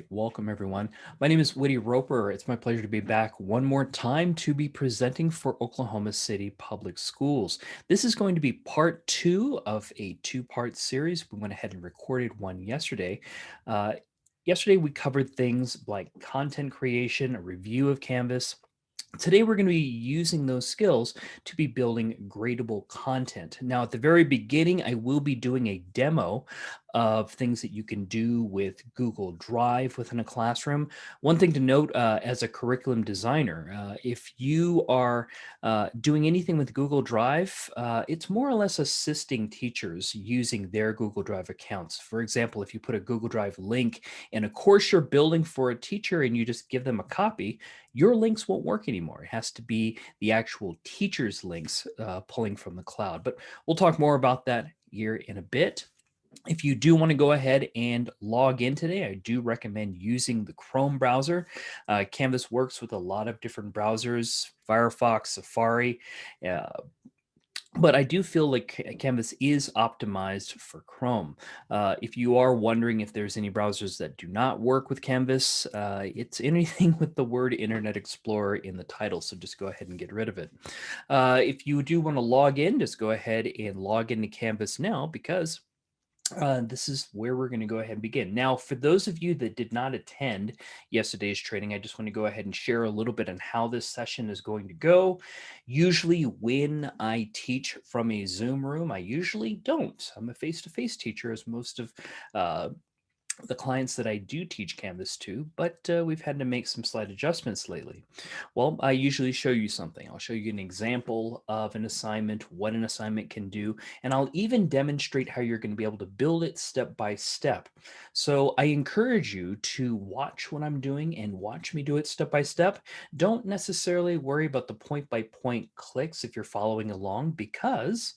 right, welcome everyone. My name is Woody Roper. It's my pleasure to be back one more time to be presenting for Oklahoma City Public Schools. This is going to be part two of a two-part series. We went ahead and recorded one yesterday. Uh, Yesterday, we covered things like content creation, a review of Canvas. Today, we're going to be using those skills to be building gradable content. Now, at the very beginning, I will be doing a demo of things that you can do with Google Drive within a classroom. One thing to note as a curriculum designer, if you are doing anything with Google Drive, it's more or less assisting teachers using their Google Drive accounts. For example, if you put a Google Drive link in a course you're building for a teacher and you just give them a copy, your links won't work anymore. It has to be the actual teacher's links pulling from the cloud. But we'll talk more about that here in a bit. If you do want to go ahead and log in today, I do recommend using the Chrome browser. Canvas works with a lot of different browsers, Firefox, Safari, uh, but I do feel like Canvas is optimized for Chrome. If you are wondering if there's any browsers that do not work with Canvas, it's anything with the word Internet Explorer in the title, so just go ahead and get rid of it. If you do want to log in, just go ahead and log into Canvas now, because this is where we're going to go ahead and begin. Now, for those of you that did not attend yesterday's training, I just want to go ahead and share a little bit on how this session is going to go. Usually when I teach from a Zoom room, I usually don't. I'm a face-to-face teacher, as most of uh, the clients that I do teach Canvas to, but we've had to make some slight adjustments lately. Well, I usually show you something. I'll show you an example of an assignment, what an assignment can do, and I'll even demonstrate how you're going to be able to build it step by step. So I encourage you to watch what I'm doing and watch me do it step by step. Don't necessarily worry about the point-by-point clicks if you're following along, because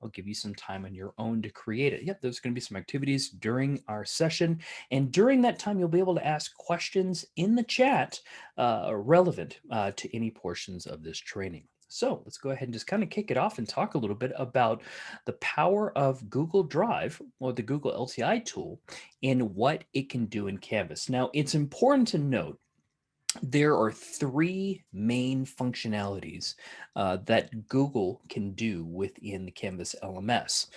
I'll give you some time on your own to create it. Yep, there's going to be some activities during our session. And during that time, you'll be able to ask questions in the chat relevant to any portions of this training. So let's go ahead and just kind of kick it off and talk a little bit about the power of Google Drive, or the Google LTI tool, and what it can do in Canvas. Now, it's important to note there are three main functionalities that Google can do within the Canvas LMS.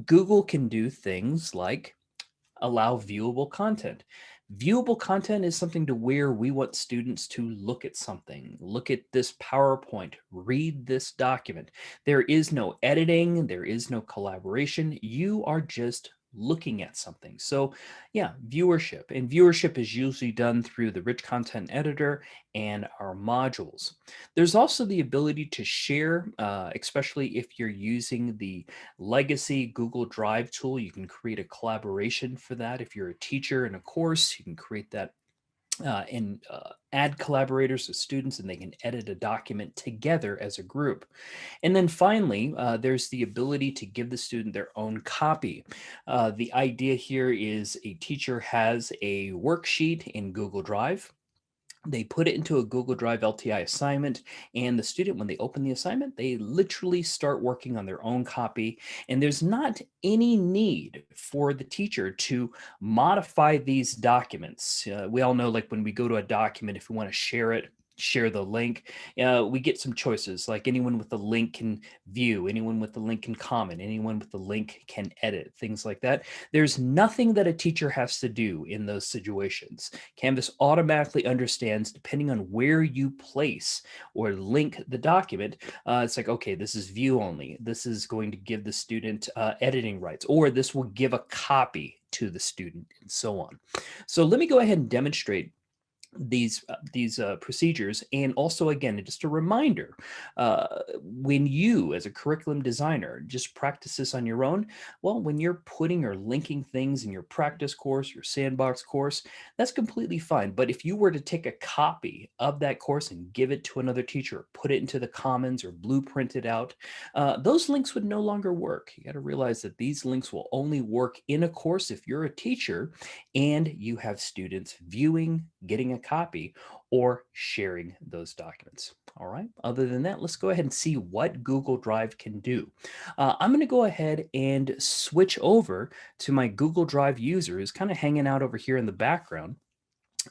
Google can do things like allow viewable content. Viewable content is something to where we want students to look at something, look at this PowerPoint, read this document. There is no editing, there is no collaboration. You are just looking at something. So yeah, viewership. And viewership is usually done through the rich content editor and our modules. There's also the ability to share, especially if you're using the legacy Google Drive tool. You can create a collaboration for that. If you're a teacher in a course, you can create that and add collaborators with students, and they can edit a document together as a group. And then finally, there's the ability to give the student their own copy. The idea here is a teacher has a worksheet in Google Drive. They put it into a Google Drive LTI assignment, and the student, when they open the assignment, they literally start working on their own copy. And there's not any need for the teacher to modify these documents. We all know, like when we go to a document, if we want to share it, share the link, we get some choices, like anyone with the link can view, anyone with the link can comment, anyone with the link can edit, things like that. There's nothing that a teacher has to do in those situations. Canvas automatically understands, depending on where you place or link the document, it's like, okay, this is view only. This is going to give the student editing rights, or this will give a copy to the student, and so on. So let me go ahead and demonstrate these procedures. And also, again, just a reminder, when you as a curriculum designer just practice this on your own, well, when you're putting or linking things in your practice course, your sandbox course, that's completely fine. But if you were to take a copy of that course and give it to another teacher, put it into the Commons or blueprint it out, those links would no longer work. You got to realize that these links will only work in a course if you're a teacher and you have students viewing, getting a copy, or sharing those documents. All right. Other than that, let's go ahead and see what Google Drive can do. I'm going to go ahead and switch over to my Google Drive user, who's kind of hanging out over here in the background.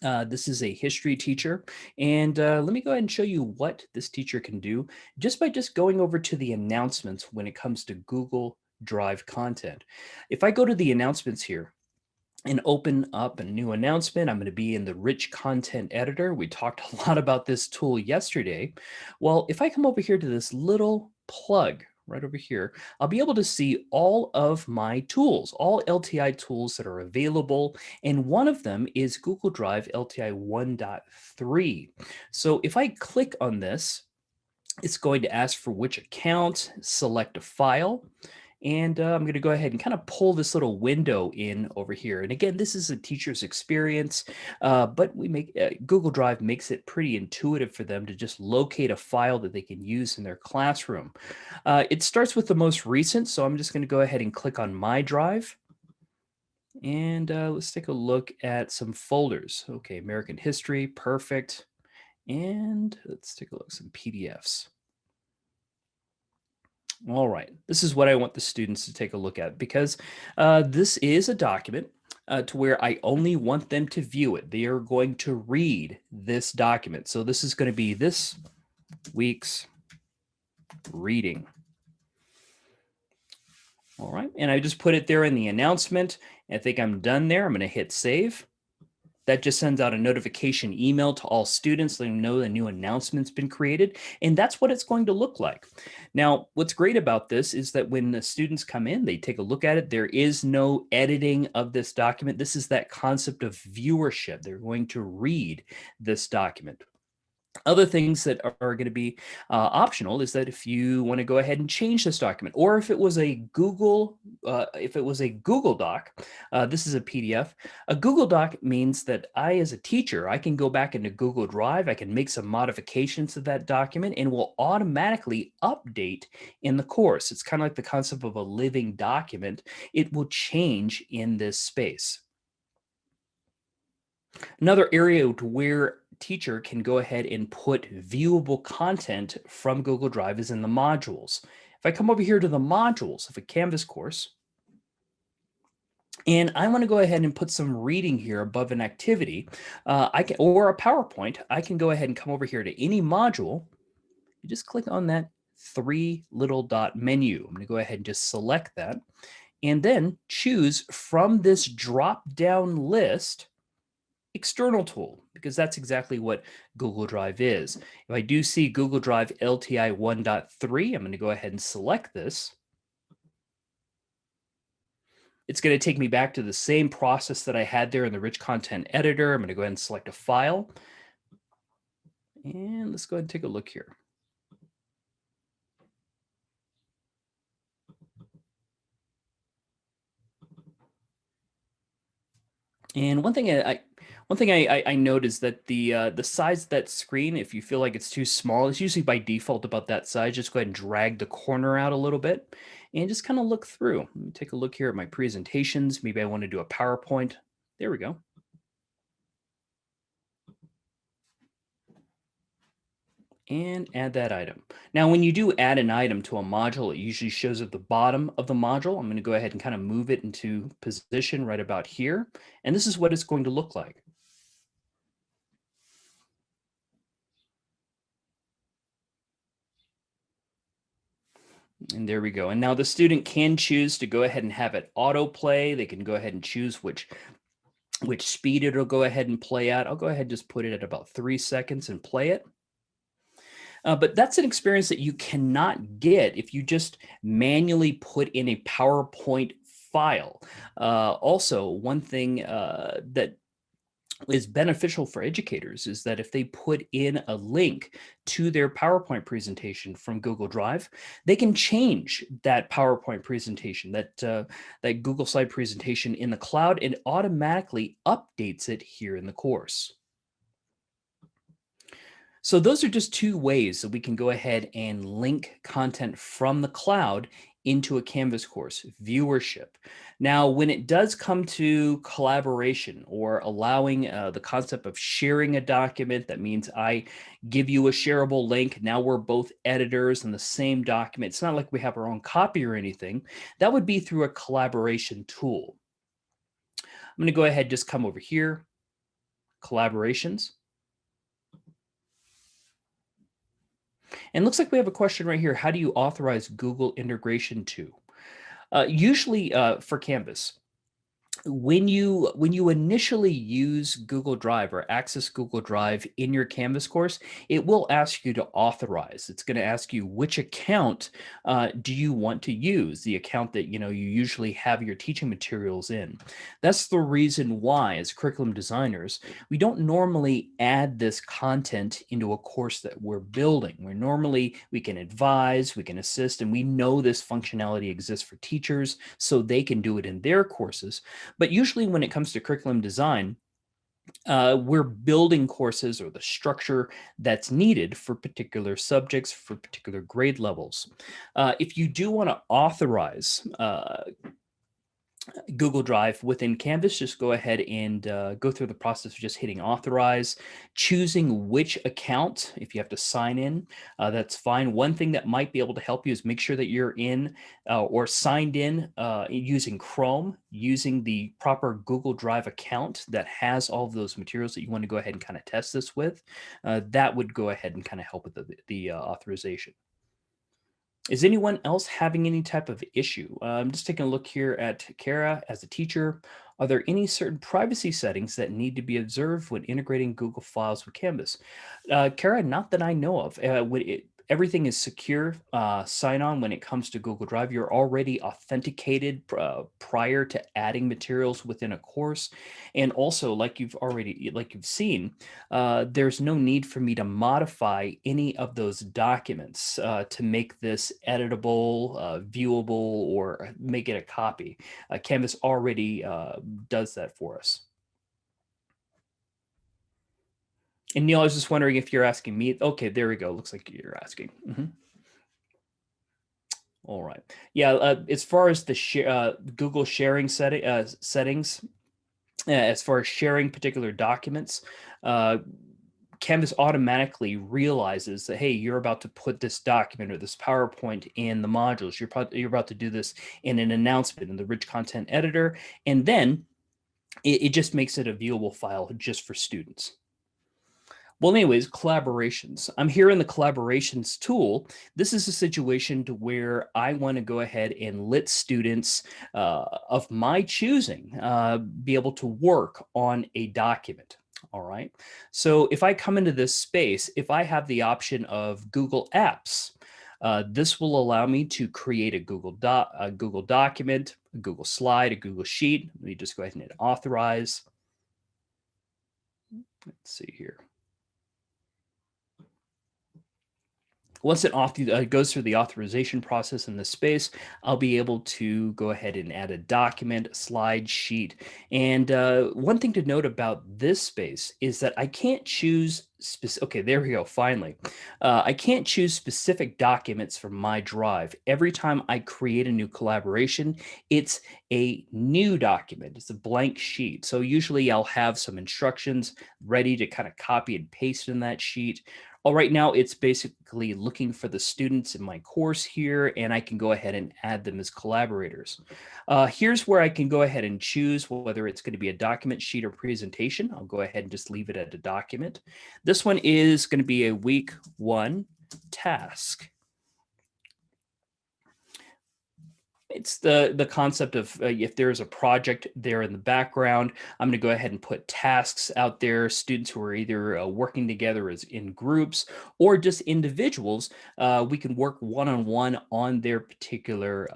This is a history teacher, and let me go ahead and show you what this teacher can do just by just going over to the announcements when it comes to Google Drive content. If I go to the announcements here and open up a new announcement, I'm going to be in the rich content editor. We talked a lot about this tool yesterday. Well, if I come over here to this little plug right over here, I'll be able to see all of my tools, all LTI tools that are available. And one of them is Google Drive LTI 1.3. So if I click on this, it's going to ask for which account, select a file, and I'm going to go ahead and kind of pull this little window in over here. And again, this is a teacher's experience, but Google Drive makes it pretty intuitive for them to just locate a file that they can use in their classroom. It starts with the most recent, so I'm just going to go ahead and click on My Drive. And let's take a look at some folders. Okay, American history, perfect. And let's take a look at some PDFs. All right, this is what I want the students to take a look at because this is a document to where I only want them to view it. They are going to read this document. So this is going to be this week's reading. All right, and I just put it there in the announcement. I think I'm done there. I'm going to hit save. That just sends out a notification email to all students, letting them know the new announcement's been created. And that's what it's going to look like. Now, what's great about this is that when the students come in, they take a look at it. There is no editing of this document. This is that concept of viewership. They're going to read this document. Other things that are going to be optional is that if you want to go ahead and change this document, or if it was a Google Doc, this is a PDF. A Google Doc means that as a teacher, I can go back into Google Drive, I can make some modifications to that document, and will automatically update in the course. It's kind of like the concept of a living document. It will change in this space. Another area to where teacher can go ahead and put viewable content from Google Drive is in the modules. If I come over here to the modules of a Canvas course, and I want to go ahead and put some reading here above an activity, or a PowerPoint, I can go ahead and come over here to any module. You just click on that three little dot menu. I'm going to go ahead and just select that, and then choose from this drop-down list external tool, because that's exactly what Google Drive is. If I do see Google Drive LTI 1.3, I'm going to go ahead and select this. It's going to take me back to the same process that I had there in the rich content editor. I'm going to go ahead and select a file. And let's go ahead and take a look here. And one thing I note is that the size of that screen, if you feel like it's too small, it's usually by default about that size. Just go ahead and drag the corner out a little bit and just kind of look through. Let me take a look here at my presentations. Maybe I want to do a PowerPoint. There we go. And add that item. Now, when you do add an item to a module, it usually shows at the bottom of the module. I'm going to go ahead and kind of move it into position right about here. And this is what it's going to look like. And there we go. And now the student can choose to go ahead and have it autoplay. They can go ahead and choose which speed it'll go ahead and play at. I'll go ahead and just put it at about 3 seconds and play it. But that's an experience that you cannot get if you just manually put in a PowerPoint file. Also, one thing that is beneficial for educators is that if they put in a link to their PowerPoint presentation from Google Drive, they can change that PowerPoint presentation, that Google slide presentation in the cloud, and automatically updates it here in the course. So those are just two ways that we can go ahead and link content from the cloud into a Canvas course, viewership. Now, when it does come to collaboration or allowing the concept of sharing a document, that means I give you a shareable link. Now we're both editors in the same document. It's not like we have our own copy or anything. That would be through a collaboration tool. I'm going to go ahead, just come over here. collaborations. And looks like we have a question right here. How do you authorize Google integration to? Usually for Canvas, when you initially use Google Drive or access Google Drive in your Canvas course, it will ask you to authorize. It's going to ask you which account do you want to use, the account that you usually have your teaching materials in. That's the reason why, as curriculum designers, we don't normally add this content into a course that we're building. We can advise, we can assist, and we know this functionality exists for teachers so they can do it in their courses. But usually when it comes to curriculum design, we're building courses or the structure that's needed for particular subjects, for particular grade levels. If you do want to authorize Google Drive within Canvas, just go ahead and go through the process of just hitting authorize, choosing which account. If you have to sign in, that's fine. One thing that might be able to help you is make sure that you're in or signed in using Chrome, using the proper Google Drive account that has all of those materials that you want to go ahead and kind of test this with. That would go ahead and kind of help with the authorization. Is anyone else having any type of issue? I'm just taking a look here at Kara as a teacher. Are there any certain privacy settings that need to be observed when integrating Google Files with Canvas? Kara, not that I know of. Everything is secure sign-on when it comes to Google Drive. You're already authenticated prior to adding materials within a course. And also, like you've seen, there's no need for me to modify any of those documents to make this editable, viewable, or make it a copy. Canvas already does that for us. And Neil, I was just wondering if you're asking me. Okay, there we go. Looks like you're asking. All right. Yeah, as far as the Google sharing settings, as far as sharing particular documents, Canvas automatically realizes that, hey, you're about to put this document or this PowerPoint in the modules. You're about to do this in an announcement in the rich content editor, and then it just makes it a viewable file just for students. Well, anyways, collaborations. I'm here in the collaborations tool. This is a situation to where I want to go ahead and let students of my choosing be able to work on a document. All right. So if I come into this space, if I have the option of Google Apps, this will allow me to create a Google document, a Google slide, a Google sheet. Let me just go ahead and hit authorize. Let's see here. Once it goes through the authorization process in this space, I'll be able to go ahead and add a document, a slide, sheet. And one thing to note about this space is that I can't choose okay, there we go, finally. I can't choose specific documents from my drive. Every time I create a new collaboration, it's a new document. It's a blank sheet. So usually I'll have some instructions ready to kind of copy and paste in that sheet. Well, right now it's basically looking for the students in my course here, and I can go ahead and add them as collaborators. Here's where I can go ahead and choose whether it's going to be a document, sheet, or presentation. I'll go ahead and just leave it at a document. This one is going to be a week 1 task. It's the concept of if there's a project there in the background, I'm going to go ahead and put tasks out there. Students who are either working together as in groups or just individuals, we can work one-on-one on their particular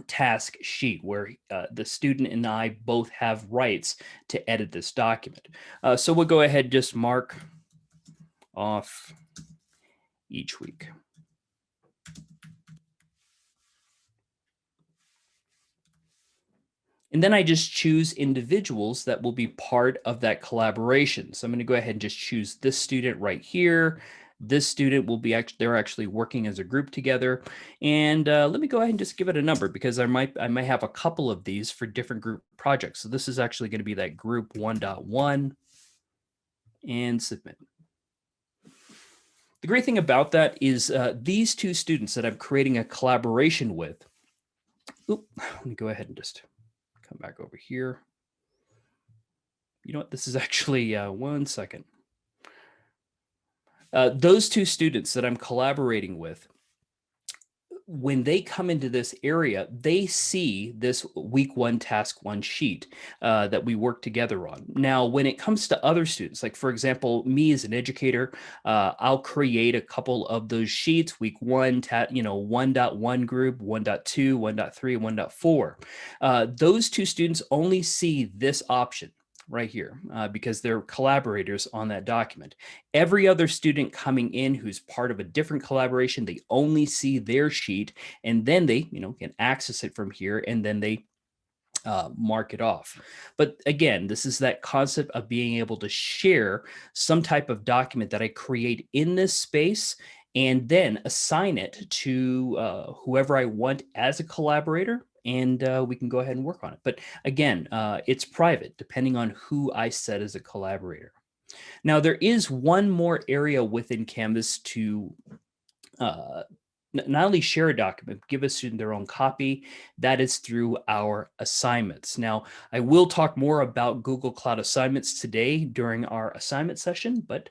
task sheet where the student and I both have rights to edit this document. So we'll go ahead and just mark off each week. And then I just choose individuals that will be part of that collaboration. So I'm going to go ahead and just choose this student right here. This student will be they're actually working as a group together. And let me go ahead and just give it a number because I might have a couple of these for different group projects. So this is actually going to be that group 1.1 and submit. The great thing about that is these two students that I'm creating a collaboration with. Let me go ahead and just come back over here. You know what? This is actually one second. Those two students that I'm collaborating with, when they come into this area, they see this week one, task one sheet that we work together on. Now, when it comes to other students, like for example, me as an educator, I'll create a couple of those sheets, week one, 1.1 group, 1.2, 1.3, 1.4. Those two students only see this option right here because they're collaborators on that document. Every other student coming in who's part of a different collaboration, they only see their sheet, and then they, can access it from here, and then they mark it off. But again, this is that concept of being able to share some type of document that I create in this space and then assign it to whoever I want as a collaborator. And we can go ahead and work on it. But again, it's private depending on who I set as a collaborator. Now, there is one more area within Canvas to uh, not only share a document, but give a student their own copy. That is through our assignments. Now, I will talk more about Google Cloud Assignments today during our assignment session, but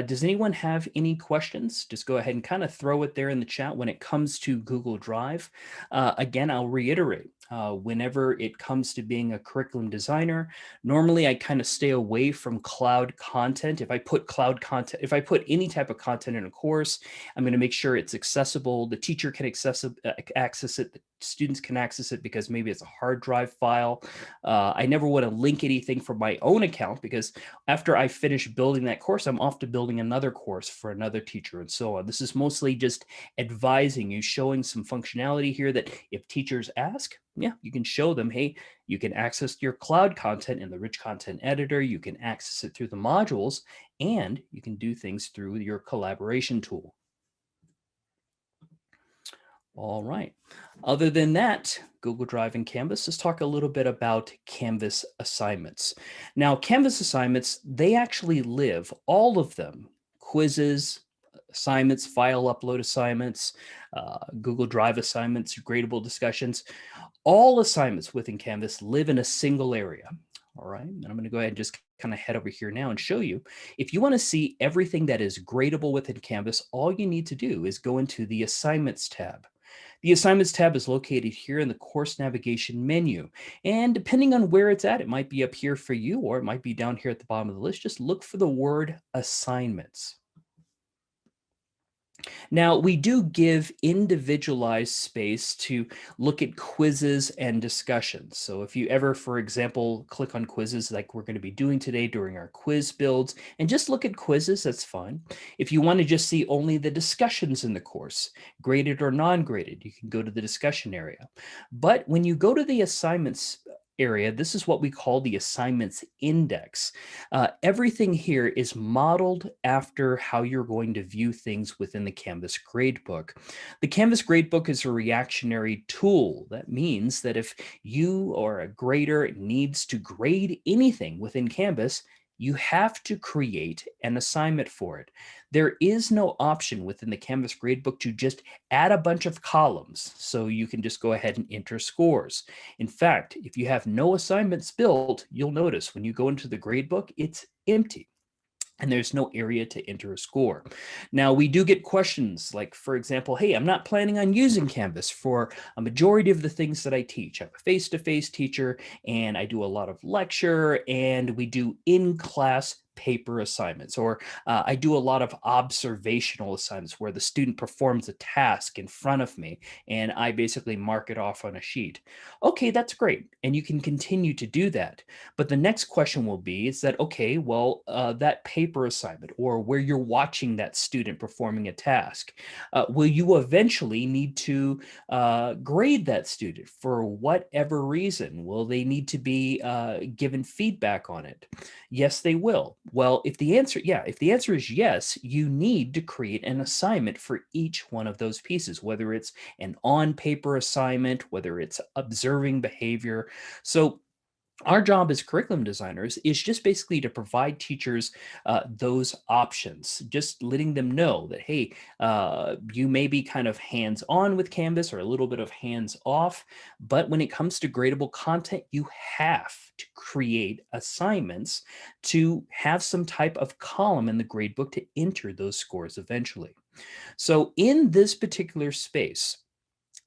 does anyone have any questions? Just go ahead and kind of throw it there in the chat when it comes to Google Drive. Again, I'll reiterate, whenever it comes to being a curriculum designer, normally I kind of stay away from cloud content. If I put cloud content, if I put any type of content in a course, I'm going to make sure it's accessible. The teacher can access it, the students can access it because maybe it's a hard drive file. I never want to link anything from my own account because after I finish building that course, I'm off to building another course for another teacher and so on. This is mostly just advising you, showing some functionality here that if teachers ask, yeah, you can show them, hey, you can access your cloud content in the rich content editor. You can access it through the modules, and you can do things through your collaboration tool. All right. Other than that, Google Drive and Canvas, let's talk a little bit about Canvas assignments. Now, Canvas assignments, they actually live, all of them, quizzes, assignments, file upload assignments, Google Drive assignments, gradable discussions, all assignments within Canvas live in a single area. All right, and I'm going to go ahead and just kind of head over here now and show you. If you want to see everything that is gradable within Canvas, all you need to do is go into the Assignments tab. The Assignments tab is located here in the course navigation menu. And depending on where it's at, it might be up here for you, or it might be down here at the bottom of the list. Just look for the word Assignments. Now, we do give individualized space to look at quizzes and discussions. So if you ever, for example, click on quizzes like we're going to be doing today during our quiz builds and just look at quizzes, that's fine. If you want to just see only the discussions in the course, graded or non-graded, you can go to the discussion area. But when you go to the assignments area, this is what we call the assignments index. Everything here is modeled after how you're going to view things within the Canvas gradebook. The Canvas gradebook is a reactionary tool. That means that if you or a grader needs to grade anything within Canvas, you have to create an assignment for it. There is no option within the Canvas gradebook to just add a bunch of columns so you can just go ahead and enter scores. In fact, if you have no assignments built, you'll notice when you go into the gradebook, it's empty and there's no area to enter a score. Now, we do get questions like, for example, hey, I'm not planning on using Canvas for a majority of the things that I teach. I'm a face-to-face teacher, and I do a lot of lecture, and we do in-class paper assignments, or I do a lot of observational assignments where the student performs a task in front of me, and I basically mark it off on a sheet. Okay, that's great, and you can continue to do that. But the next question will be is that, okay, well, that paper assignment or where you're watching that student performing a task, will you eventually need to grade that student for whatever reason? Will they need to be given feedback on it? Yes, they will. Well, if the answer is yes, you need to create an assignment for each one of those pieces, whether it's an on paper assignment, whether it's observing behavior. So Our job as curriculum designers is just basically to provide teachers those options, just letting them know that, hey, you may be kind of hands on with Canvas or a little bit of hands off, but when it comes to gradable content, you have to create assignments to have some type of column in the gradebook to enter those scores eventually. So, in this particular space,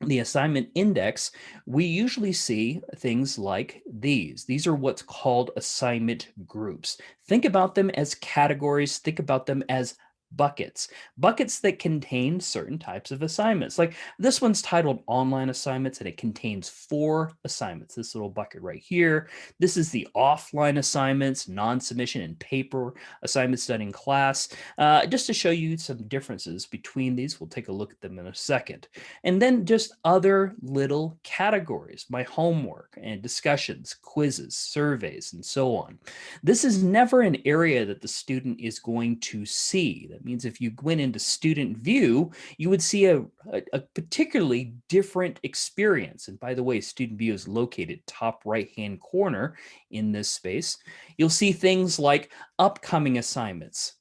the assignment index, we usually see things like these. These are what's called assignment groups. Think about them as categories, think about them as buckets, buckets that contain certain types of assignments. Like this one's titled online assignments and it contains 4 assignments. This little bucket right here. This is the offline assignments, non-submission and paper assignments done in class. Just to show you some differences between these, we'll take a look at them in a second. And then just other little categories, my homework and discussions, quizzes, surveys, and so on. This is never an area that the student is going to see. That means if you went into student view, you would see a particularly different experience. And by the way, student view is located top right-hand corner in this space. You'll see things like upcoming assignments,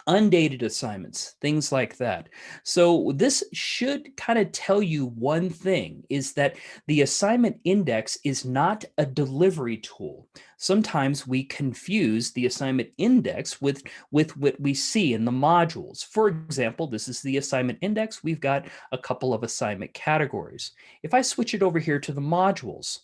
undated assignments, things like that. So this should kind of tell you one thing, is that the assignment index is not a delivery tool. Sometimes we confuse the assignment index with what we see in the modules. For example, this is the assignment index. We've got a couple of assignment categories. If I switch it over here to the modules,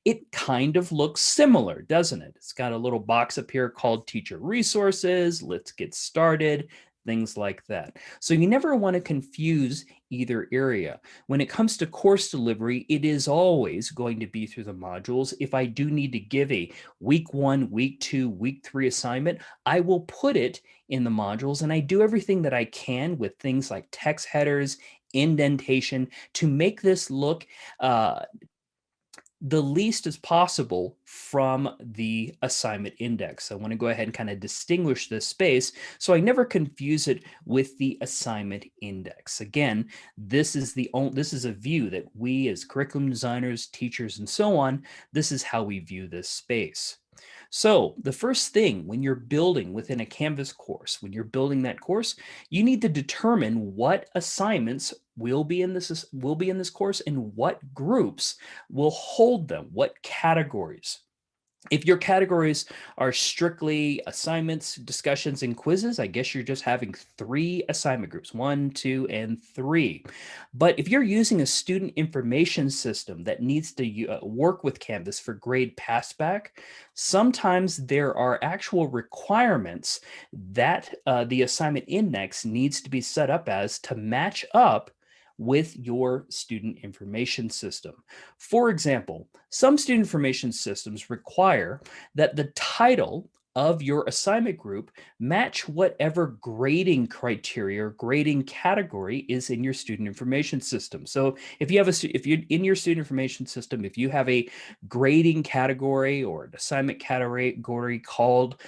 it kind of looks similar, doesn't it? It's got a little box up here called Teacher Resources, Let's Get Started, things like that. So you never want to confuse either area. When it comes to course delivery, it is always going to be through the modules. If I do need to give a week 1, week 2, week 3 assignment, I will put it in the modules, and I do everything that I can with things like text headers, indentation to make this look the least as possible from the assignment index. I want to go ahead and kind of distinguish this space so I never confuse it with the assignment index. Again, this is a view that we as curriculum designers, teachers, and so on, this is how we view this space. So the first thing when you're building within a Canvas course, when you're building that course, you need to determine what assignments will be in this course and what groups will hold them, what categories. If your categories are strictly assignments, discussions, and quizzes, I guess you're just having 3 assignment groups, 1, 2, and 3. But if you're using a student information system that needs to work with Canvas for grade passback, sometimes there are actual requirements that the assignment index needs to be set up as to match up with your student information system. For example, some student information systems require that the title of your assignment group match whatever grading criteria or grading category is in your student information system. So if you're in your student information system, if you have a grading category or an assignment category called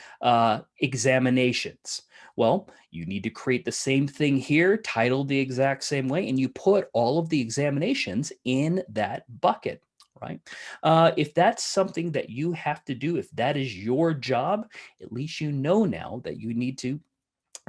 examinations, well, you need to create the same thing here, titled the exact same way, and you put all of the examinations in that bucket, right? If that's something that you have to do, if that is your job, at least you know now that you need to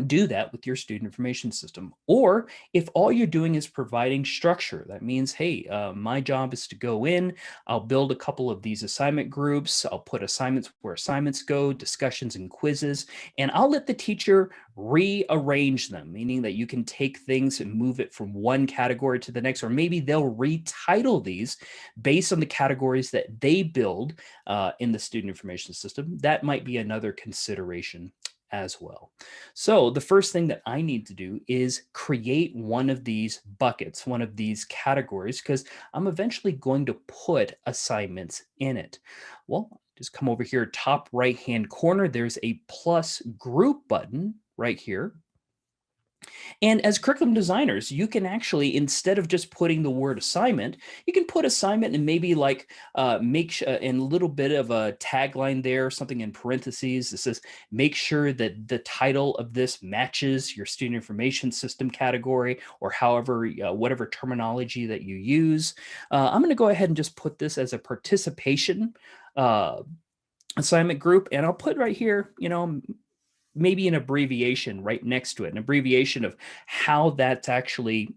do that with your student information system. Or if all you're doing is providing structure, that means, hey, my job is to go in, I'll build a couple of these assignment groups, I'll put assignments where assignments go, discussions and quizzes, and I'll let the teacher rearrange them, meaning that you can take things and move it from one category to the next, or maybe they'll retitle these based on the categories that they build in the student information system. That might be another consideration as well. So the first thing that I need to do is create one of these buckets, one of these categories, because I'm eventually going to put assignments in it. Well, just come over here, top right-hand corner, there's a plus group button right here. And as curriculum designers, you can actually, instead of just putting the word assignment, you can put assignment and maybe like in a little bit of a tagline there, something in parentheses that says, make sure that the title of this matches your student information system category, or however, whatever terminology that you use. I'm going to go ahead and just put this as a participation assignment group. And I'll put right here, maybe an abbreviation right next to it, an abbreviation of how that's actually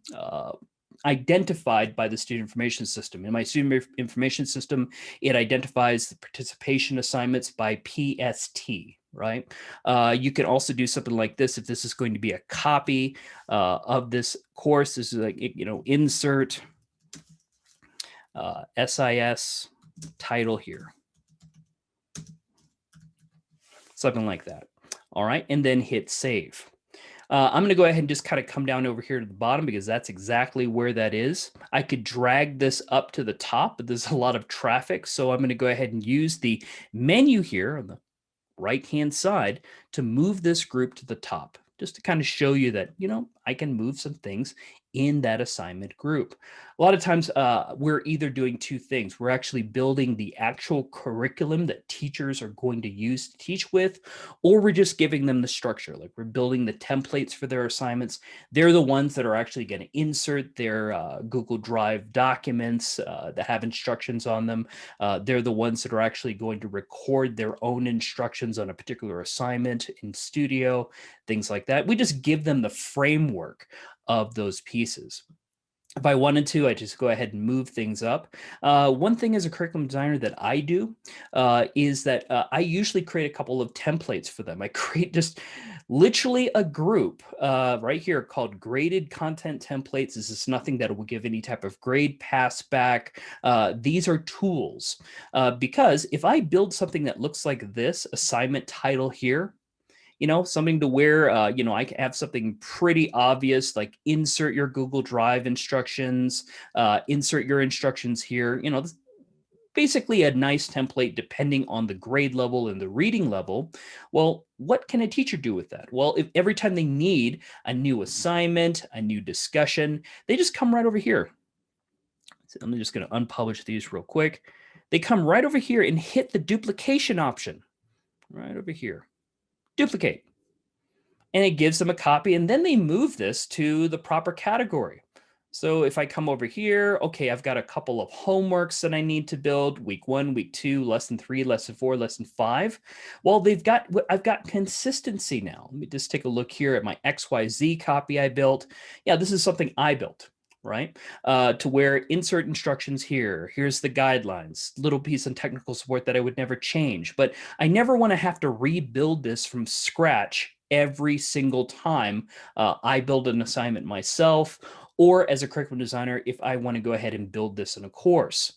identified by the student information system. In my student information system, it identifies the participation assignments by PST, right? You can also do something like this if this is going to be a copy of this course. This is like, insert SIS title here. Something like that. All right, and then hit save. I'm going to go ahead and just kind of come down over here to the bottom because that's exactly where that is. I could drag this up to the top, but there's a lot of traffic. So I'm going to go ahead and use the menu here on the right-hand side to move this group to the top, just to kind of show you that, I can move some things in that assignment group. A lot of times we're either doing two things. We're actually building the actual curriculum that teachers are going to use to teach with, or we're just giving them the structure. Like we're building the templates for their assignments. They're the ones that are actually going to insert their Google Drive documents that have instructions on them. They're the ones that are actually going to record their own instructions on a particular assignment in Studio, things like that. We just give them the framework of those pieces. If I wanted to, I just go ahead and move things up. One thing as a curriculum designer that I do is that I usually create a couple of templates for them. I create just literally a group right here called graded content templates. This is nothing that will give any type of grade pass back. These are tools because if I build something that looks like this assignment title here, something to where, I can have something pretty obvious, like insert your Google Drive instructions, insert your instructions here, basically a nice template depending on the grade level and the reading level. Well, what can a teacher do with that? Well, if every time they need a new assignment, a new discussion, they just come right over here. So I'm just going to unpublish these real quick. They come right over here and hit the duplication option right over here. Duplicate. And it gives them a copy, and then they move this to the proper category. So if I come over here, okay, I've got a couple of homeworks that I need to build, week 1, week 2, lesson 3, lesson 4, lesson 5. Well, I've got consistency now. Let me just take a look here at my XYZ copy I built. Yeah, this is something I built, right? To where insert instructions here. Here's the guidelines, little piece of technical support that I would never change. But I never want to have to rebuild this from scratch every single time I build an assignment myself, or as a curriculum designer, if I want to go ahead and build this in a course.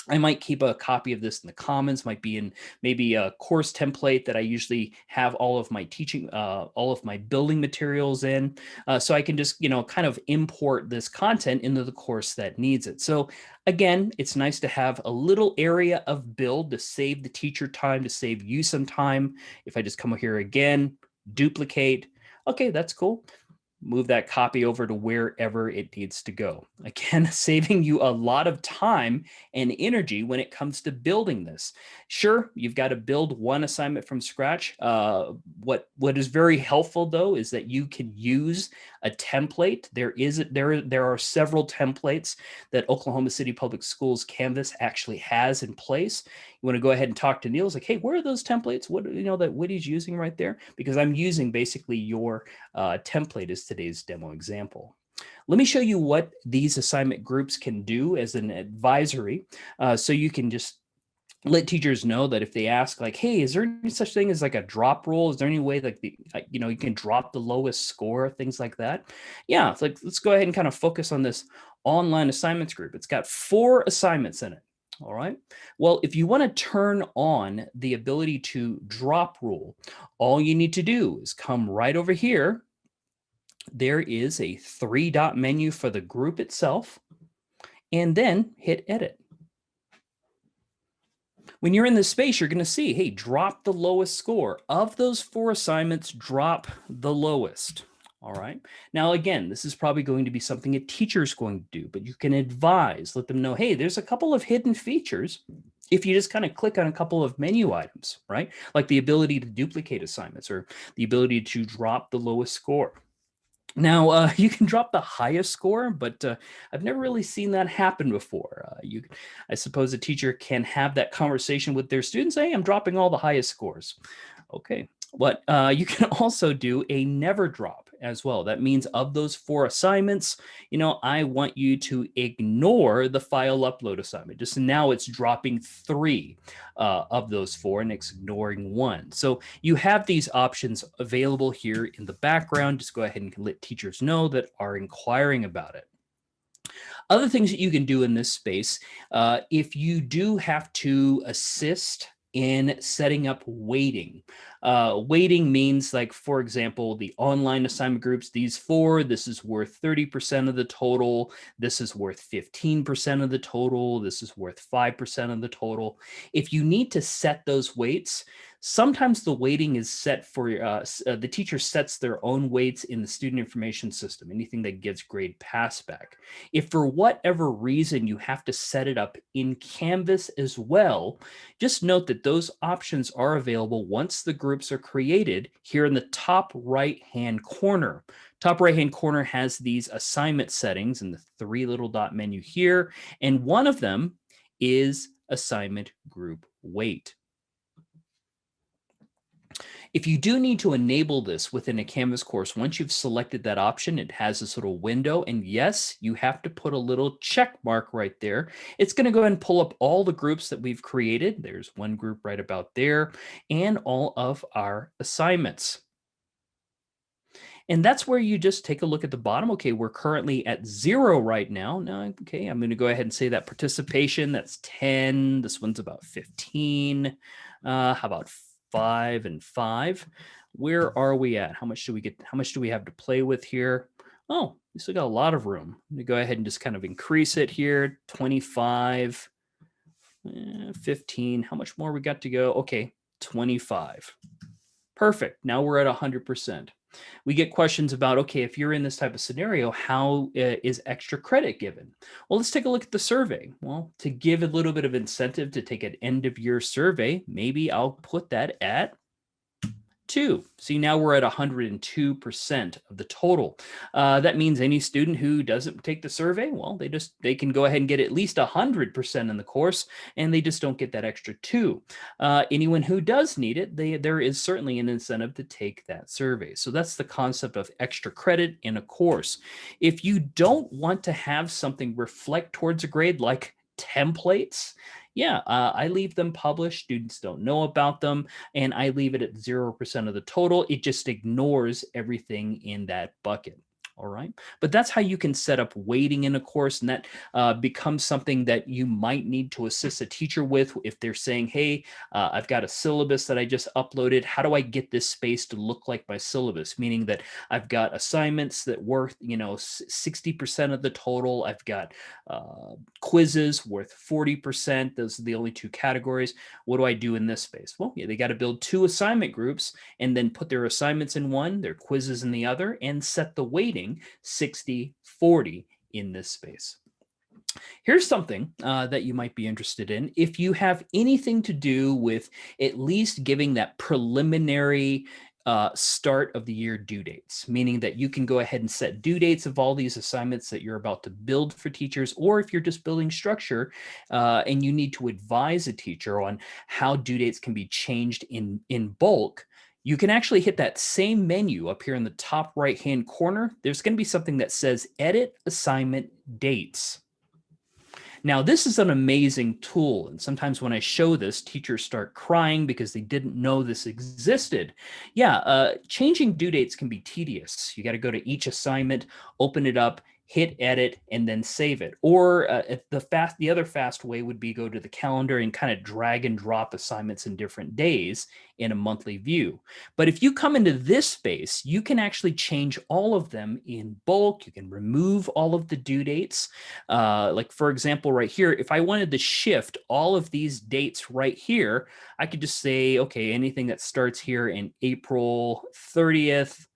I might keep a copy of this in the Commons, might be in maybe a course template that I usually have all of my teaching, all of my building materials in. So I can just, kind of import this content into the course that needs it. So again, it's nice to have a little area of build to save the teacher time, to save you some time. If I just come here again, duplicate, okay, that's cool. Move that copy over to wherever it needs to go. Again, saving you a lot of time and energy when it comes to building this. Sure, you've got to build one assignment from scratch. What is very helpful though is that you can use a template. There are several templates that Oklahoma City Public Schools Canvas actually has in place. You want to go ahead and talk to Neil. It's like, hey, where are those templates? What that Woody's using right there? Because I'm using basically your template as today's demo example. Let me show you what these assignment groups can do as an advisory, so you can just let teachers know that if they ask like, hey, is there any such thing as like a drop rule? Is there any way like you can drop the lowest score, things like that? Yeah, it's like, let's go ahead and kind of focus on this online assignments group. It's got 4 assignments in it. All right. Well, if you want to turn on the ability to drop rule, all you need to do is come right over here. There is a 3-dot menu for the group itself, and then hit edit. When you're in this space, you're going to see, hey, drop the lowest score. Of those 4 assignments, drop the lowest. All right. Now, again, this is probably going to be something a teacher is going to do, but you can advise, let them know, hey, there's a couple of hidden features. If you just kind of click on a couple of menu items, right? Like the ability to duplicate assignments or the ability to drop the lowest score. Now, you can drop the highest score, but I've never really seen that happen before. I suppose a teacher can have that conversation with their students. Hey, I'm dropping all the highest scores. Okay. But you can also do a never drop as well. That means of those 4 assignments, I want you to ignore the file upload assignment. Just now it's dropping 3 of those 4 and it's ignoring 1. So you have these options available here in the background. Just go ahead and let teachers know that are inquiring about it. Other things that you can do in this space, if you do have to assist in setting up weighting. Weighting means, like, for example, the online assignment groups, these 4, this is worth 30% of the total. This is worth 15% of the total. This is worth 5% of the total. If you need to set those weights, sometimes the weighting is set for the teacher sets their own weights in the student information system, anything that gives grade pass back. If for whatever reason you have to set it up in Canvas as well, just note that those options are available once the groups are created here in the top right-hand corner. Top right-hand corner has these assignment settings in the 3 little dot menu here, and one of them is assignment group weight. If you do need to enable this within a Canvas course, once you've selected that option, it has this little window. And yes, you have to put a little check mark right there. It's going to go ahead and pull up all the groups that we've created. There's one group right about there and all of our assignments. And that's where you just take a look at the bottom. Okay, we're currently at 0 right now. Now, okay, I'm going to go ahead and say that participation, that's 10. This one's about 15. How about 5 and 5? Where are we at? How much do we get? How much do we have to play with here? Oh, we still got a lot of room. Let me go ahead and just kind of increase it here. 25, 15. How much more we got to go? Okay, 25. Perfect. Now we're at 100%. We get questions about, okay, if you're in this type of scenario, how is extra credit given? Well, let's take a look at the survey. Well, to give a little bit of incentive to take an end of year survey, maybe I'll put that at 2. See, now we're at 102% of the total. That means any student who doesn't take the survey, well, they can go ahead and get at least 100% in the course, and they just don't get that extra 2. Anyone who does need it, there is certainly an incentive to take that survey. So that's the concept of extra credit in a course. If you don't want to have something reflect towards a grade like templates, yeah, I leave them published. Students don't know about them, and I leave it at 0% of the total. It just ignores everything in that bucket. All right. But that's how you can set up weighting in a course. And that becomes something that you might need to assist a teacher with if they're saying, hey, I've got a syllabus that I just uploaded. How do I get this space to look like my syllabus? Meaning that I've got assignments that worth, 60% of the total. I've got quizzes worth 40%. Those are the only 2 categories. What do I do in this space? Well, yeah, they got to build 2 assignment groups and then put their assignments in one, their quizzes in the other, and set the weighting 60-40 in this space. Here's something that you might be interested in. If you have anything to do with at least giving that preliminary start of the year due dates, meaning that you can go ahead and set due dates of all these assignments that you're about to build for teachers, or if you're just building structure and you need to advise a teacher on how due dates can be changed in bulk, you can actually hit that same menu up here in the top right-hand corner. There's going to be something that says Edit Assignment Dates. Now, this is an amazing tool, and sometimes when I show this, teachers start crying because they didn't know this existed. Yeah, changing due dates can be tedious. You got to go to each assignment, open it up, hit edit, and then save it. Or the other fast way would be go to the calendar and kind of drag and drop assignments in different days in a monthly view. But if you come into this space, you can actually change all of them in bulk. You can remove all of the due dates. Like, for example, right here, if I wanted to shift all of these dates right here, I could just say, okay, anything that starts here in April 30th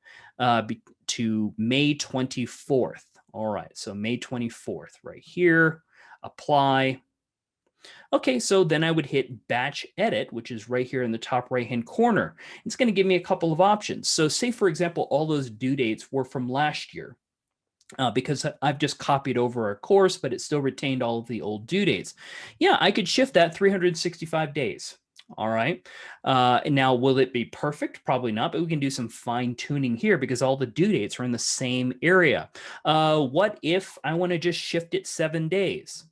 to May 24th. All right, so May 24th right here, apply. Okay, so then I would hit batch edit, which is right here in the top right-hand corner. It's going to give me a couple of options. So say, for example, all those due dates were from last year. Because I've just copied over a course, but it still retained all of the old due dates. Yeah, I could shift that 365 days. All right. And now, will it be perfect? Probably not, but we can do some fine tuning here because all the due dates are in the same area. What if I want to just shift it 7 days?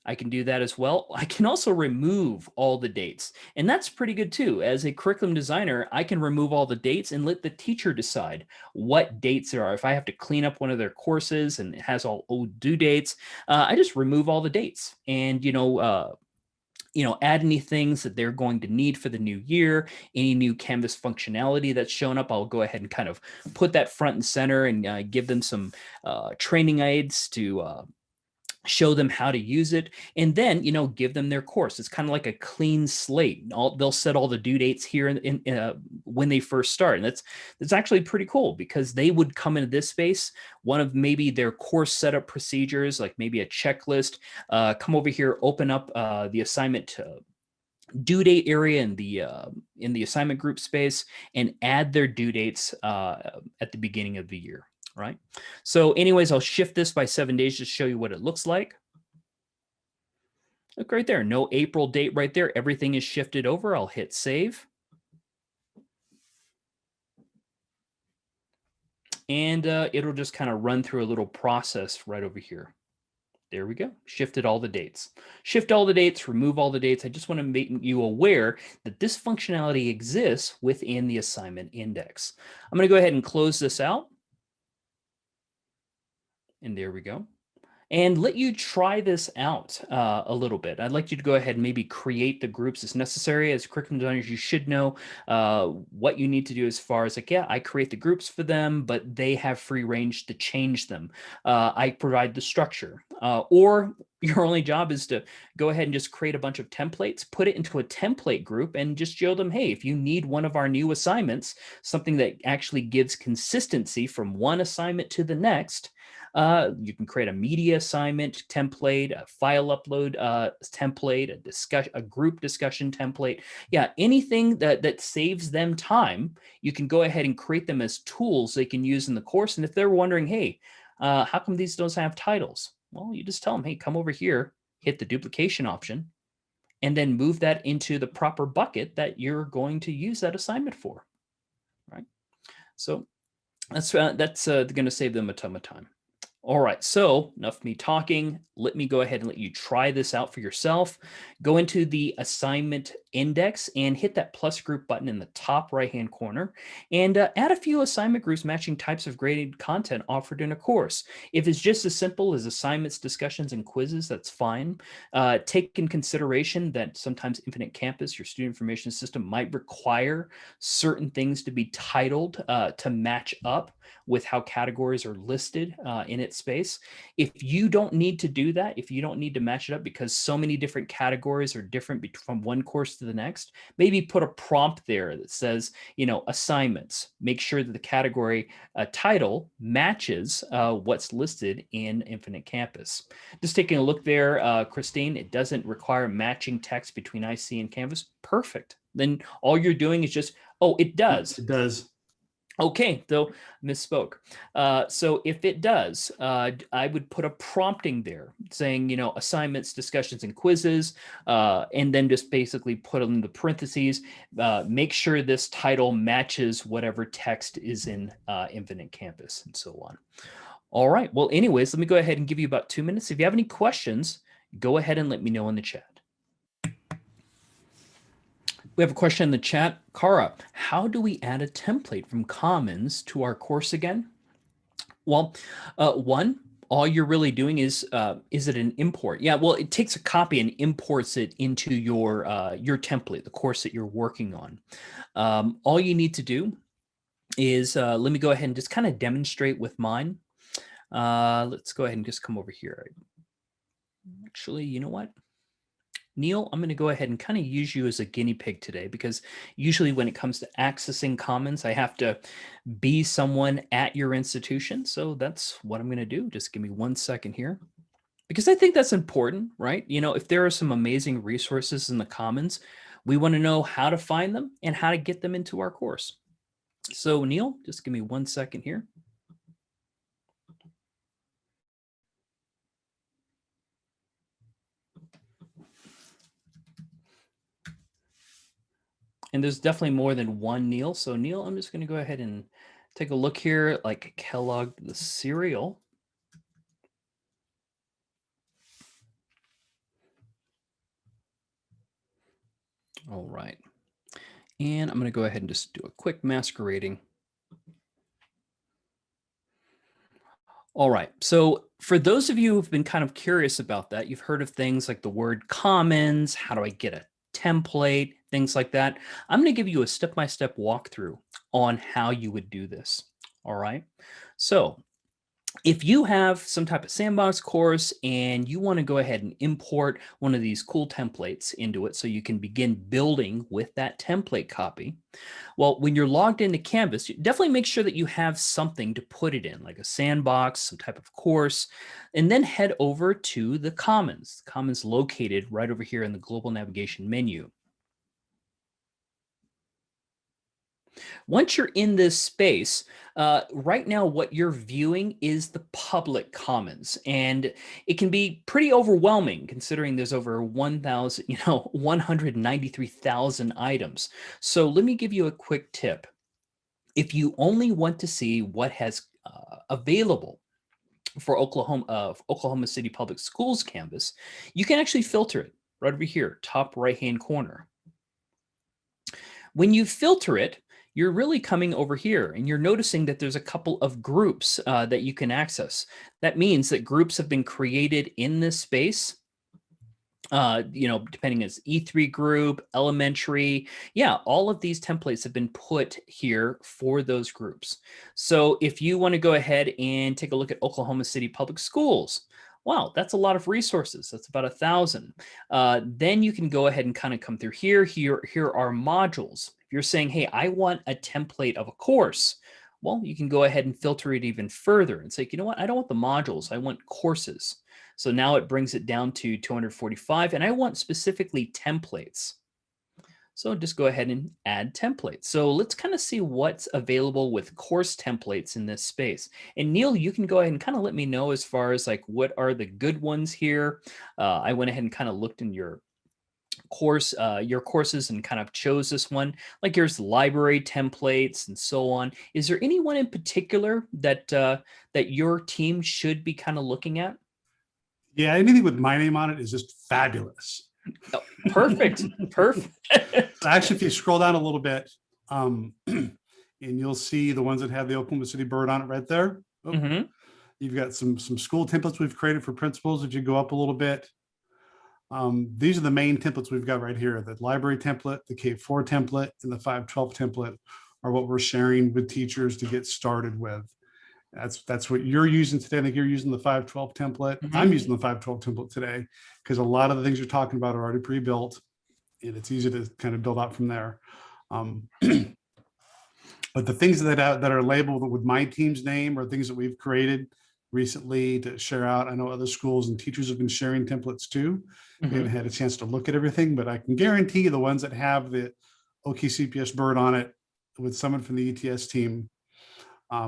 I can do that as well. I can also remove all the dates, and that's pretty good too. As a curriculum designer, I can remove all the dates and let the teacher decide what dates there are. If I have to clean up one of their courses and it has all old due dates, I just remove all the dates and, add any things that they're going to need for the new year, any new Canvas functionality that's shown up. I'll go ahead and kind of put that front and center and give them some training aids to show them how to use it, and then give them their course. It's kind of like a clean slate. They'll set all the due dates here when they first start, and that's actually pretty cool because they would come into this space. One of maybe their course setup procedures, like maybe a checklist, come over here, open up the assignment due date area in the assignment group space, and add their due dates at the beginning of the year. Right. So anyways, I'll shift this by 7 days to show you what it looks like. Look right there, no April date right there. Everything is shifted over. I'll hit save. And it'll just kind of run through a little process right over here. There we go. Shifted all the dates. Shift all the dates, remove all the dates. I just want to make you aware that this functionality exists within the assignment index. I'm going to go ahead and close this out. And there we go. And let you try this out a little bit. I'd like you to go ahead and maybe create the groups as necessary. As curriculum designers, you should know what you need to do as far as like, yeah, I create the groups for them, but they have free range to change them. I provide the structure. Or your only job is to go ahead and just create a bunch of templates, put it into a template group, and just show them, hey, if you need one of our new assignments, something that actually gives consistency from one assignment to the next, you can create a media assignment template, a file upload template, a group discussion template. Yeah, anything that saves them time, you can go ahead and create them as tools they can use in the course. And if they're wondering, hey, how come these don't have titles? Well, you just tell them, hey, come over here, hit the duplication option, and then move that into the proper bucket that you're going to use that assignment for. Right. So that's going to save them a ton of time. All right, so enough of me talking. Let me go ahead and let you try this out for yourself. Go into the assignment index and hit that plus group button in the top right-hand corner and add a few assignment groups matching types of graded content offered in a course. If it's just as simple as assignments, discussions, and quizzes, that's fine. Take in consideration that sometimes Infinite Campus, your student information system, might require certain things to be titled to match up with how categories are listed in its space. If you don't need to do that, if you don't need to match it up because so many different categories are different from one course to the next, maybe put a prompt there that says, assignments. Make sure that the category title matches what's listed in Infinite Campus. Just taking a look there, Christine, it doesn't require matching text between IC and Canvas. Perfect. Then all you're doing is just, oh, it does. It does. Okay, though misspoke. So if it does, I would put a prompting there saying, assignments, discussions, and quizzes, and then just basically put in the parentheses, make sure this title matches whatever text is in Infinite Campus and so on. All right. Well, anyways, let me go ahead and give you about 2 minutes. If you have any questions, go ahead and let me know in the chat. We have a question in the chat. Kara, how do we add a template from Commons to our course again? Well, one, all you're really doing is it an import? Yeah, well, it takes a copy and imports it into your template, the course that you're working on. All you need to do is, let me go ahead and just kind of demonstrate with mine. Let's go ahead and just come over here. Actually, you know what? Neil, I'm going to go ahead and kind of use you as a guinea pig today because usually when it comes to accessing Commons, I have to be someone at your institution. So that's what I'm going to do. Just give me 1 second here because I think that's important, right? If there are some amazing resources in the Commons, we want to know how to find them and how to get them into our course. So Neil, just give me 1 second here. And there's definitely more than one Neil. So Neil, I'm just going to go ahead and take a look here, like Kellogg the cereal. All right. And I'm going to go ahead and just do a quick masquerading. All right. So for those of you who've been kind of curious about that, you've heard of things like the word commons, how do I get a template, things like that. I'm going to give you a step-by-step walkthrough on how you would do this. All right. So if you have some type of sandbox course and you want to go ahead and import one of these cool templates into it so you can begin building with that template copy, well, when you're logged into Canvas, definitely make sure that you have something to put it in, like a sandbox, some type of course, and then head over to the Commons. Commons located right over here in the global navigation menu. Once you're in this space, right now what you're viewing is the public commons, and it can be pretty overwhelming considering there's over 1,000, 193,000 items. So let me give you a quick tip. If you only want to see what has available for Oklahoma City Public Schools Canvas, you can actually filter it right over here, top right-hand corner. When you filter it, you're really coming over here and you're noticing that there's a couple of groups that you can access. That means that groups have been created in this space. Depending as E3 group, elementary, yeah, all of these templates have been put here for those groups. So if you want to go ahead and take a look at Oklahoma City Public Schools, wow, that's a lot of resources. That's about 1,000. Then you can go ahead and kind of come through here. Here are modules. If you're saying, hey, I want a template of a course, well, you can go ahead and filter it even further and say, you know what? I don't want the modules. I want courses. So now it brings it down to 245, and I want specifically templates. So just go ahead and add templates. So let's kind of see what's available with course templates in this space. And Neil, you can go ahead and kind of let me know as far as like what are the good ones here. I went ahead and kind of looked in your courses and kind of chose this one. Like here's library templates and so on. Is there anyone in particular that that your team should be kind of looking at? Yeah, anything with my name on it is just fabulous. Oh, perfect. Perfect. Actually, if you scroll down a little bit, and you'll see the ones that have the Oklahoma City bird on it right there. Oh, Mm-hmm. You've got some school templates we've created for principals. If you go up a little bit, these are the main templates we've got right here. The library template, the K4 template, and the 512 template are what we're sharing with teachers to get started with. That's what you're using today. I think you're using the 512 template. I'm using the 512 template today because a lot of the things you're talking about are already pre-built, and it's easy to kind of build out from there. But the things that are labeled with my team's name are things that we've created recently to share out. I know other schools and teachers have been sharing templates too. We haven't had a chance to look at everything, but I can guarantee the ones that have the OKCPS bird on it with someone from the ETS team,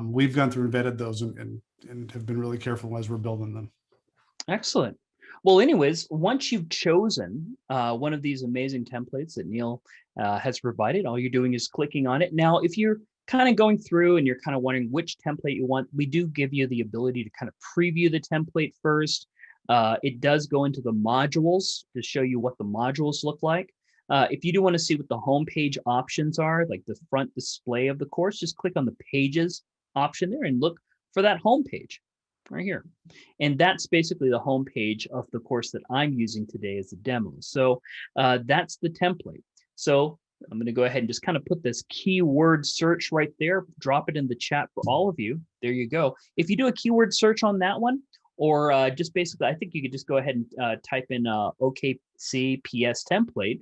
we've gone through and vetted those and have been really careful as we're building them. Excellent. Well, anyways, once you've chosen one of these amazing templates that Neil has provided, all you're doing is clicking on it. Now, if you're kind of going through and you're kind of wondering which template you want, we do give you the ability to kind of preview the template first. It does go into the modules to show you what the modules look like. If you do want to see what the homepage options are, like the front display of the course, just click on the pages option there and look for that homepage right here. And that's basically the homepage of the course that I'm using today as a demo. So that's the template. So I'm going to go ahead and just kind of put this keyword search right there, drop it in the chat for all of you. There you go. If you do a keyword search on that one, or just basically, I think you could just go ahead and type in OKC PS template.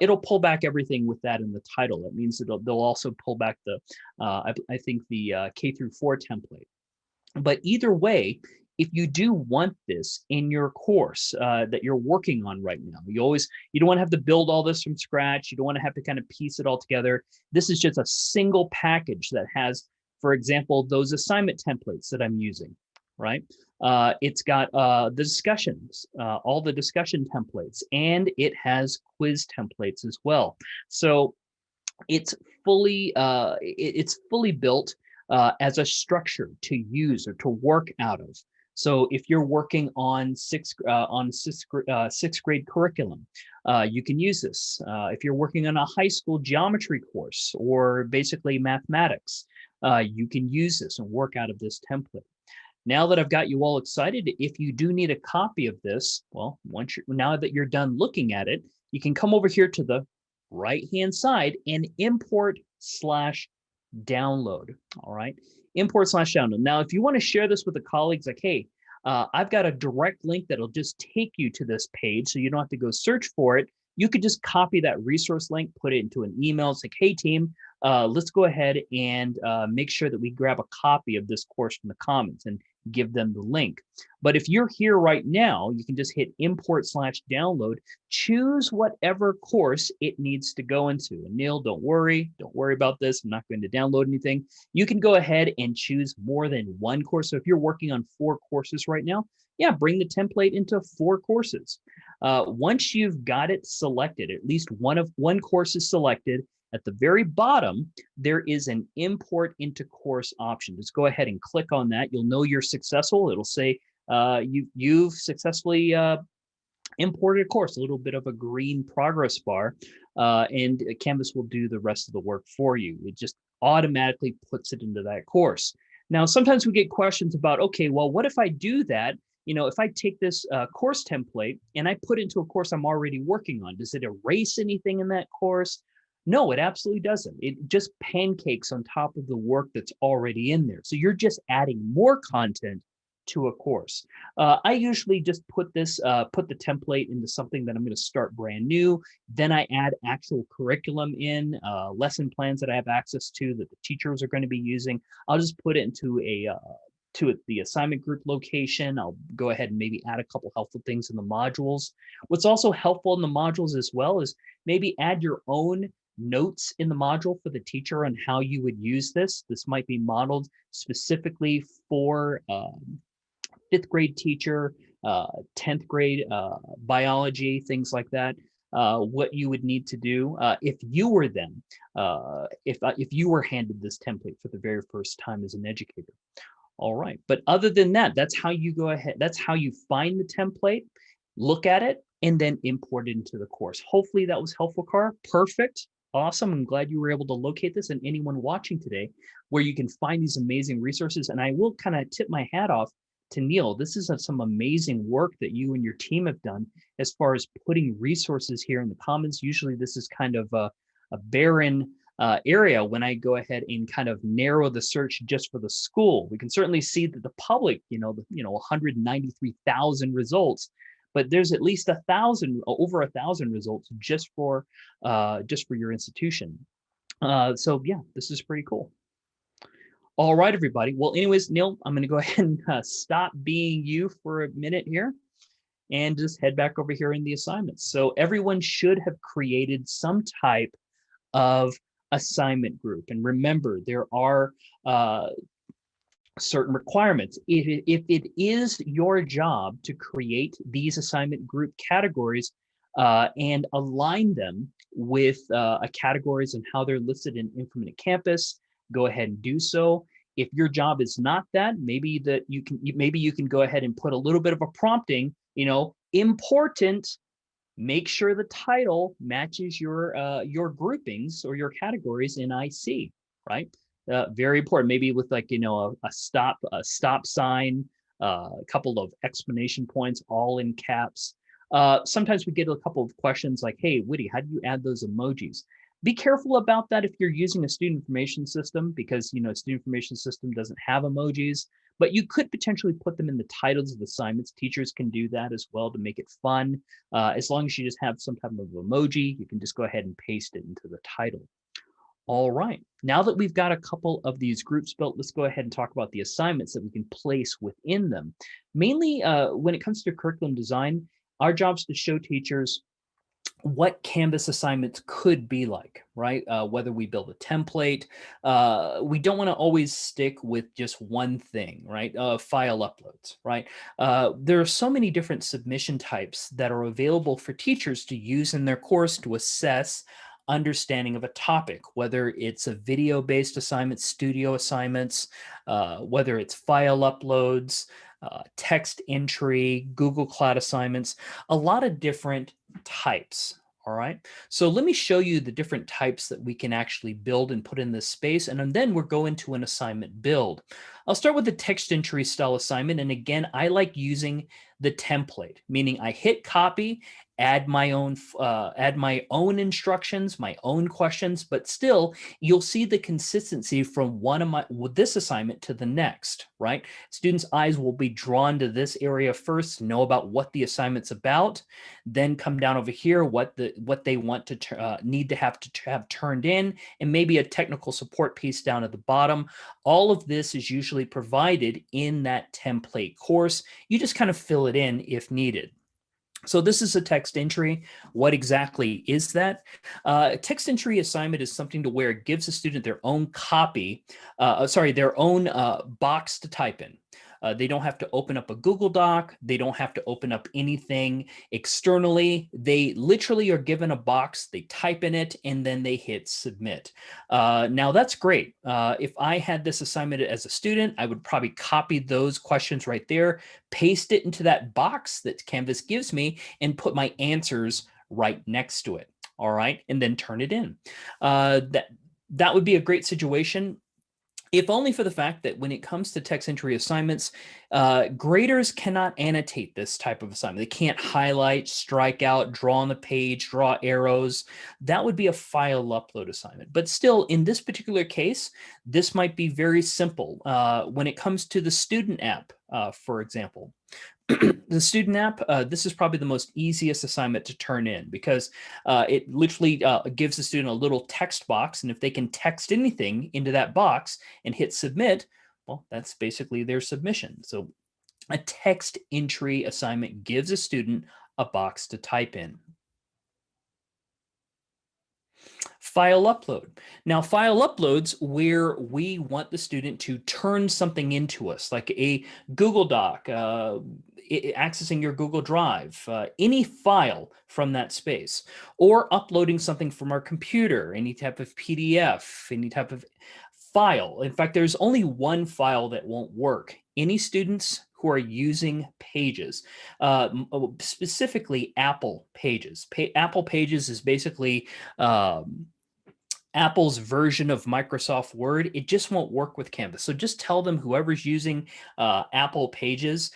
It'll pull back everything with that in the title. It means they'll also pull back the, I think the K through 4 template. But either way, if you do want this in your course that you're working on right now, you don't want to have to build all this from scratch. You don't want to have to kind of piece it all together. This is just a single package that has, for example, those assignment templates that I'm using, right? It's got the discussions, all the discussion templates, and it has quiz templates as well. So it's it's fully built as a structure to use or to work out of. So if you're working on sixth grade curriculum, you can use this. If you're working on a high school geometry course or basically mathematics, you can use this and work out of this template. Now that I've got you all excited, if you do need a copy of this, well, now that you're done looking at it, you can come over here to the right-hand side and import/download. All right, import/download. Now, if you want to share this with the colleagues, like, hey, I've got a direct link that'll just take you to this page, so you don't have to go search for it. You could just copy that resource link, put it into an email. It's like, hey, team, let's go ahead and make sure that we grab a copy of this course from the Commons and give them the link. But if you're here right now, you can just hit import/download, choose whatever course it needs to go into. And Neil, don't worry about this. I'm not going to download anything. You can go ahead and choose more than one course. So if you're working on 4 courses right now, yeah, bring the template into 4 courses. Once you've got it selected, at least one course is selected, at the very bottom, there is an import into course option. Just go ahead and click on that. You'll know you're successful. It'll say you've successfully imported a course, a little bit of a green progress bar, and Canvas will do the rest of the work for you. It just automatically puts it into that course. Now, sometimes we get questions about, okay, well, what if I do that? If I take this course template and I put it into a course I'm already working on, does it erase anything in that course? No, it absolutely doesn't. It just pancakes on top of the work that's already in there. So you're just adding more content to a course. I usually just put the template into something that I'm going to start brand new. Then I add actual curriculum in, lesson plans that I have access to that the teachers are going to be using. I'll just put it into the assignment group location. I'll go ahead and maybe add a couple helpful things in the modules. What's also helpful in the modules as well is maybe add your own notes in the module for the teacher on how you would use this. This might be modeled specifically for 5th grade teacher, 10th grade biology, things like that. What you would need to do if you were them, if you were handed this template for the very first time as an educator. All right, but other than that, that's how you go ahead. That's how you find the template, look at it, and then import it into the course. Hopefully that was helpful, Car. Perfect. Awesome. I'm glad you were able to locate this, and anyone watching today where you can find these amazing resources. And I will kind of tip my hat off to Neil. This is some amazing work that you and your team have done as far as putting resources here in the Commons. Usually this is kind of a barren area when I go ahead and kind of narrow the search just for the school. We can certainly see that the public, 193,000 results, but there's at least over 1,000 results just for your institution. So yeah, this is pretty cool. All right, everybody. Well, anyways, Neil, I'm going to go ahead and stop being you for a minute here and just head back over here in the assignments. So everyone should have created some type of assignment group. And remember, there are certain requirements. If it is your job to create these assignment group categories and align them with categories and how they're listed in Informative Campus, go ahead and do so. If your job is not that, maybe you can go ahead and put a little bit of a prompting, important. Make sure the title matches your groupings or your categories in IC, right? Very important. Maybe with a stop sign, a couple of exclamation points, all in caps. Sometimes we get a couple of questions like, "Hey, Woody, how do you add those emojis?" Be careful about that if you're using a student information system, because student information system doesn't have emojis. but you could potentially put them in the titles of assignments. Teachers can do that as well to make it fun. As long as you just have some type of emoji, you can just go ahead and paste it into the title. All right, now that we've got a couple of these groups built, let's go ahead and talk about the assignments that we can place within them. Mainly when it comes to curriculum design, our job is to show teachers what Canvas assignments could be like, right? Whether we build a template, we don't want to always stick with just one thing, right? File uploads, right? There are so many different submission types that are available for teachers to use in their course to assess understanding of a topic, whether it's a video-based assignment, studio assignments, whether it's file uploads, text entry, Google Cloud assignments, a lot of different types. All right. So let me show you the different types that we can actually build and put in this space. And then we'll go into an assignment build. I'll start with the text entry style assignment. And again, I like using the template, meaning I hit copy, add my own instructions, my own questions, but still you'll see the consistency from this assignment to the next, right? Students' eyes will be drawn to this area first, know about what the assignment's about, then come down over here, what they want to need to have turned in, and maybe a technical support piece down at the bottom. All of this is usually provided in that template course. You just kind of fill it in if needed. So this is a text entry. What exactly is that? Text entry assignment is something to where it gives a student their own their own box to type in. They don't have to open up a Google Doc. They don't have to open up anything externally. They literally are given a box, they type in it, and then they hit submit. Now that's great. If I had this assignment as a student, I would probably copy those questions right there, paste it into that box that Canvas gives me, and put my answers right next to it. All right, and then turn it in. That would be a great situation, if only for the fact that when it comes to text entry assignments, graders cannot annotate this type of assignment. They can't highlight, strike out, draw on the page, draw arrows. That would be a file upload assignment. But still, in this particular case, this might be very simple. When it comes to the student app, for example, the student app, this is probably the most easiest assignment to turn in because it literally gives the student a little text box. And if they can text anything into that box and hit submit, well, that's basically their submission. So a text entry assignment gives a student a box to type in. File upload. Now, file uploads where we want the student to turn something into us, like a Google Doc, accessing your Google Drive, any file from that space, or uploading something from our computer, any type of PDF, any type of file. In fact, there's only one file that won't work. Any students who are using Pages, specifically Apple Pages. Apple Pages is basically Apple's version of Microsoft Word. It just won't work with Canvas. So just tell them, whoever's using Apple Pages,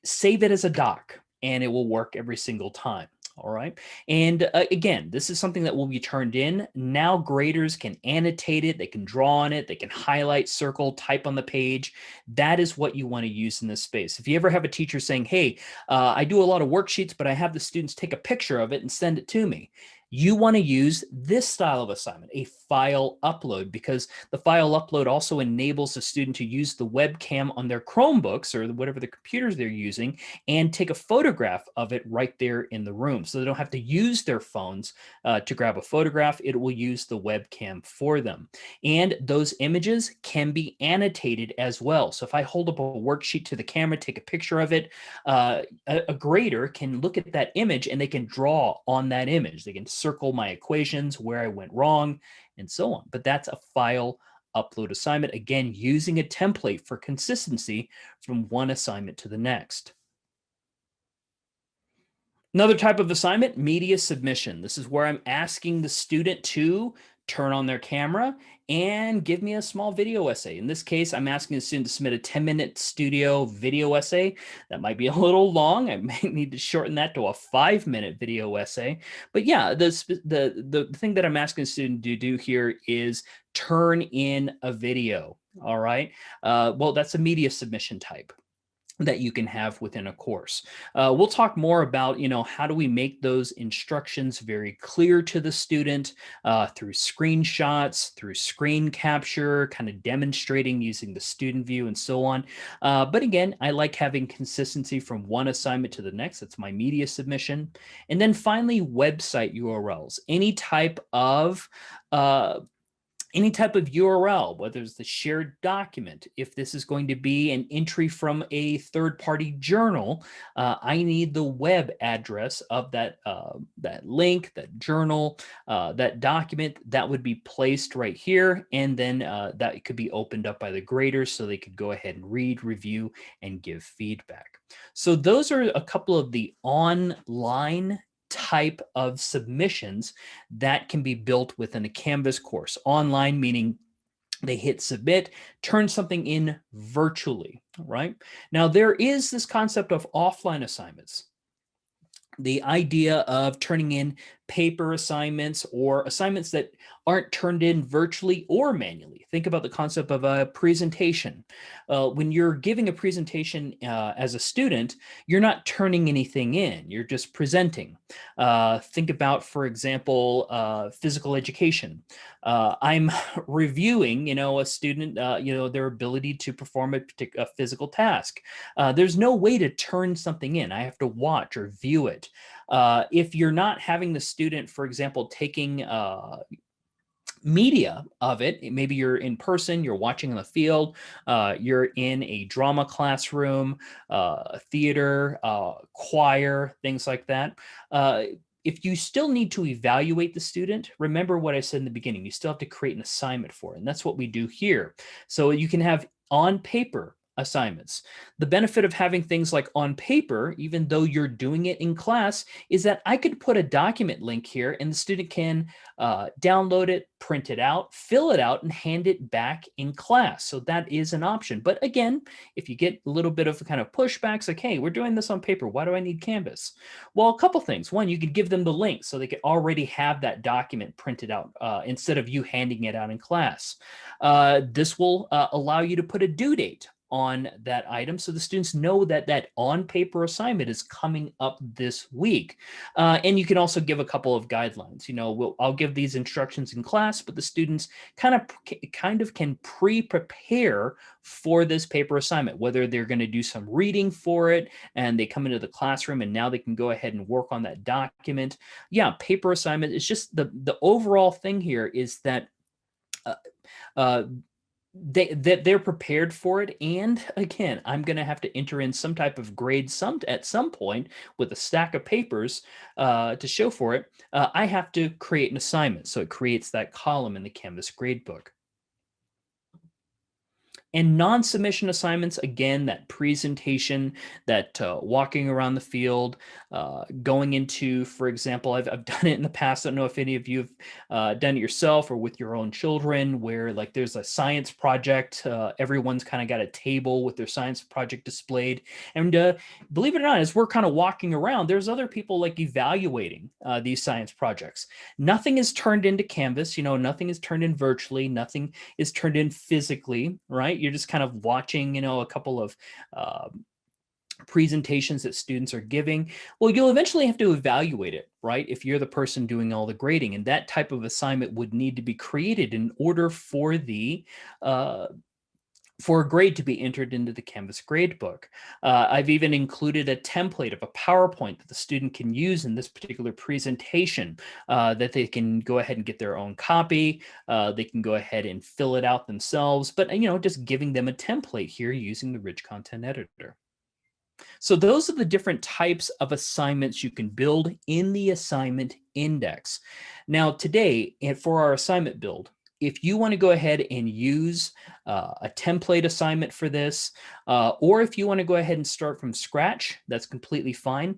save it as a doc and it will work every single time. All right. And again, this is something that will be turned in. Now graders can annotate it. They can draw on it. They can highlight, circle, type on the page. That is what you want to use in this space. If you ever have a teacher saying, hey, I do a lot of worksheets, but I have the students take a picture of it and send it to me, you want to use this style of assignment, a file upload, because the file upload also enables the student to use the webcam on their Chromebooks or whatever the computers they're using and take a photograph of it right there in the room. So they don't have to use their phones to grab a photograph. It will use the webcam for them. And those images can be annotated as well. So if I hold up a worksheet to the camera, take a picture of it, a grader can look at that image and they can draw on that image. They can circle my equations, where I went wrong, and so on. But that's a file upload assignment, again, using a template for consistency from one assignment to the next. Another type of assignment, media submission. This is where I'm asking the student to turn on their camera and give me a small video essay. In this case, I'm asking the student to submit a 10-minute studio video essay. That might be a little long. I may need to shorten that to a 5-minute video essay. But yeah, the thing that I'm asking the student to do here is turn in a video. All right. Well, that's a media submission type that you can have within a course. We'll talk more about, how do we make those instructions very clear to the student through screenshots, through screen capture, kind of demonstrating using the student view and so on. But again, I like having consistency from one assignment to the next. That's my media submission. And then finally, website URLs. Uh, any type of URL, whether it's the shared document, if this is going to be an entry from a third-party journal, I need the web address of that link, that journal, that document that would be placed right here, and then that could be opened up by the graders so they could go ahead and read, review, and give feedback. So those are a couple of the online type of submissions that can be built within a Canvas course. Online, meaning they hit submit, turn something in virtually, right? Now, there is this concept of offline assignments. The idea of turning in paper assignments or assignments that aren't turned in virtually or manually. Think about the concept of a presentation. When you're giving a presentation as a student, you're not turning anything in, you're just presenting. Think about, for example, physical education. I'm reviewing, a student, their ability to perform a physical task. There's no way to turn something in. I have to watch or view it. If you're not having the student, for example, taking media of it, maybe you're in person, you're watching in the field, you're in a drama classroom, theater, choir, things like that. If you still need to evaluate the student, remember what I said in the beginning, you still have to create an assignment for it. And that's what we do here. So you can have on paper assignments. The benefit of having things like on paper, even though you're doing it in class, is that I could put a document link here and the student can download it, print it out, fill it out, and hand it back in class. So that is an option. But again, if you get a little bit of kind of pushbacks, like, hey, we're doing this on paper, why do I need Canvas? Well, a couple things. One, you could give them the link so they could already have that document printed out instead of you handing it out in class. This will allow you to put a due date on that item so the students know that that on paper assignment is coming up this week. And you can also give a couple of guidelines. I'll give these instructions in class, but the students kind of can pre-prepare for this paper assignment, whether they're going to do some reading for it and they come into the classroom and now they can go ahead and work on that document. Yeah, paper assignment is just the overall thing here is that uh, they're prepared for it. And again, I'm going to have to enter in some type of grade at some point with a stack of papers to show for it. I have to create an assignment. So it creates that column in the Canvas gradebook. And non-submission assignments, again, that presentation, that walking around the field, going into, for example, I've done it in the past. I don't know if any of you have done it yourself or with your own children, where like there's a science project. Everyone's kind of got a table with their science project displayed. And believe it or not, as we're kind of walking around, there's other people like evaluating these science projects. Nothing is turned into Canvas. Nothing is turned in virtually. Nothing is turned in physically, right? You're just kind of watching, a couple of presentations that students are giving. Well, you'll eventually have to evaluate it, right? If you're the person doing all the grading, and that type of assignment would need to be created in order for for a grade to be entered into the Canvas gradebook. I've even included a template of a PowerPoint that the student can use in this particular presentation that they can go ahead and get their own copy. They can go ahead and fill it out themselves, but just giving them a template here using the Rich Content Editor. So those are the different types of assignments you can build in the assignment index. Now today, for our assignment build, if you want to go ahead and use a template assignment for this, or if you want to go ahead and start from scratch, that's completely fine.